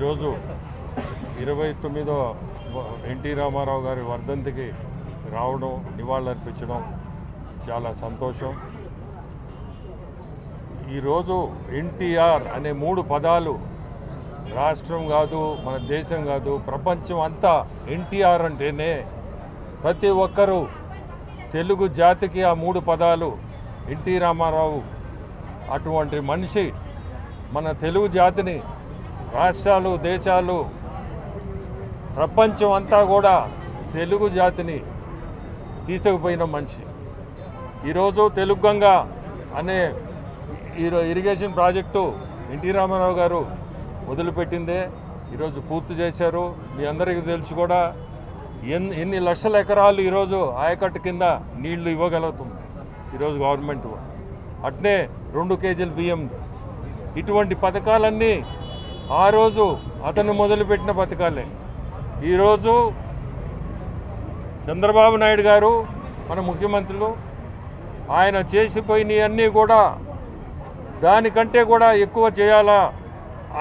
ఈరోజు 29వ ఎన్టీ రామారావు గారి వర్ధంతికి రావడం, నివాళులర్పించడం చాలా సంతోషం. ఈరోజు ఎన్టీఆర్ అనే 3 పదాలు రాష్ట్రం కాదు, మన దేశం కాదు, ప్రపంచం అంతా ఎన్టీఆర్ అంటేనే ప్రతి ఒక్కరూ తెలుగు జాతికి ఆ 3 పదాలు ఎన్టీ రామారావు అటువంటి మనిషి మన తెలుగు జాతిని రాష్ట్రాలు, దేశాలు, ప్రపంచం అంతా కూడా తెలుగు జాతిని తీసుకుపోయిన మనిషి. ఈరోజు తెలుగు గంగ అనే ఇరిగేషన్ ప్రాజెక్టు ఎన్టీ రామారావు గారు మొదలుపెట్టిందే ఈరోజు పూర్తి చేశారు. మీ అందరికీ తెలుసు కూడా ఎన్ని లక్షల ఎకరాలు ఈరోజు ఆయకట్టు కింద నీళ్లు ఇవ్వగలుగుతుంది ఈరోజు గవర్నమెంట్. అట్నే 2 కేజీల బియ్యం. ఇటువంటి పథకాలన్నీ ఆ రోజు అతను మొదలుపెట్టిన పథకాలే. ఈరోజు చంద్రబాబు నాయుడు గారు మన ముఖ్యమంత్రులు ఆయన చేసిపోయినవన్నీ కూడా దానికంటే కూడా ఎక్కువ చేయాలా.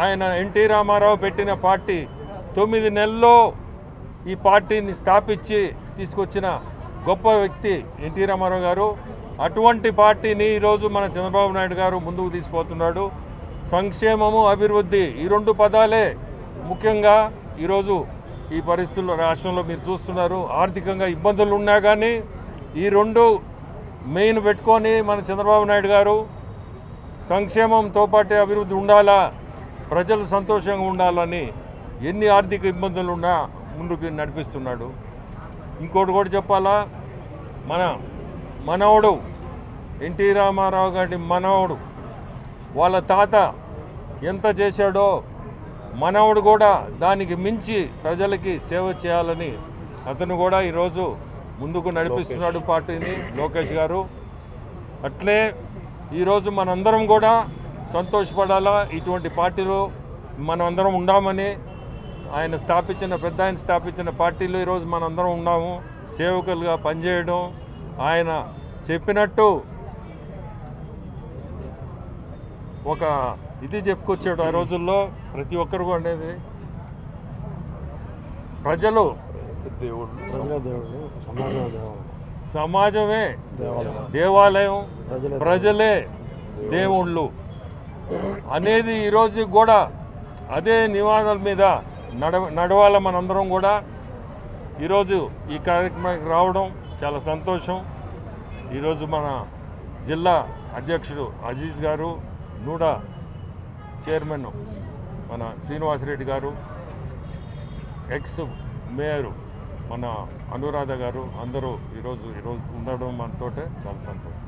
ఆయన ఎన్టీ రామారావు పెట్టిన పార్టీ 9 నెలల్లో ఈ పార్టీని స్థాపించి తీసుకొచ్చిన గొప్ప వ్యక్తి ఎన్టీ రామారావు గారు. అటువంటి పార్టీని ఈరోజు మన చంద్రబాబు నాయుడు గారు ముందుకు తీసుకుపోతున్నాడు. సంక్షేమము, అభివృద్ధి ఈ 2 పదాలే ముఖ్యంగా ఈరోజు ఈ పరిస్థితుల్లో రాష్ట్రంలో మీరు చూస్తున్నారు. ఆర్థికంగా ఇబ్బందులు ఉన్నా కానీ ఈ 2 మెయిన్ పెట్టుకొని మన చంద్రబాబు నాయుడు గారు సంక్షేమంతో పాటే అభివృద్ధి ఉండాలా, ప్రజలు సంతోషంగా ఉండాలని ఎన్ని ఆర్థిక ఇబ్బందులు ఉన్నా ముందుకు నడిపిస్తున్నాడు. ఇంకోటి కూడా చెప్పాలా, మనవడు ఎన్టీ రామారావు గారి మనవడు వాళ్ళ తాత ఎంత చేశాడో మనవడు కూడా దానికి మించి ప్రజలకి సేవ చేయాలని అతను కూడా ఈరోజు ముందుకు నడిపిస్తున్నాడు పార్టీని, లోకేష్ గారు. అట్లే ఈరోజు మనందరం కూడా సంతోషపడాలా. ఇటువంటి పార్టీలో మనమందరం ఉండామని ఆయన స్థాపించిన పార్టీలో ఈరోజు మనందరం ఉన్నాము. సేవకులుగా పనిచేయడం, ఆయన చెప్పినట్టు ఒక ఇది చెప్పుకొచ్చాడు. ఆ రోజుల్లో ప్రతి ఒక్కరు అనేది ప్రజలు సమాజమే దేవాలయం, ప్రజలే దేవుళ్ళు అనేది ఈరోజు కూడా అదే నివాదాల మీద నడవాల. మనందరం కూడా ఈరోజు ఈ కార్యక్రమానికి రావడం చాలా సంతోషం. ఈరోజు మన జిల్లా అధ్యక్షుడు అజీజ్ గారు, నూడా చైర్మన్ మన శ్రీనివాసరెడ్డి గారు, ఎక్స్ మేయరు మన అనురాధ గారు అందరూ ఈరోజు ఉండడం మనతోటే చాలా సంతోషం.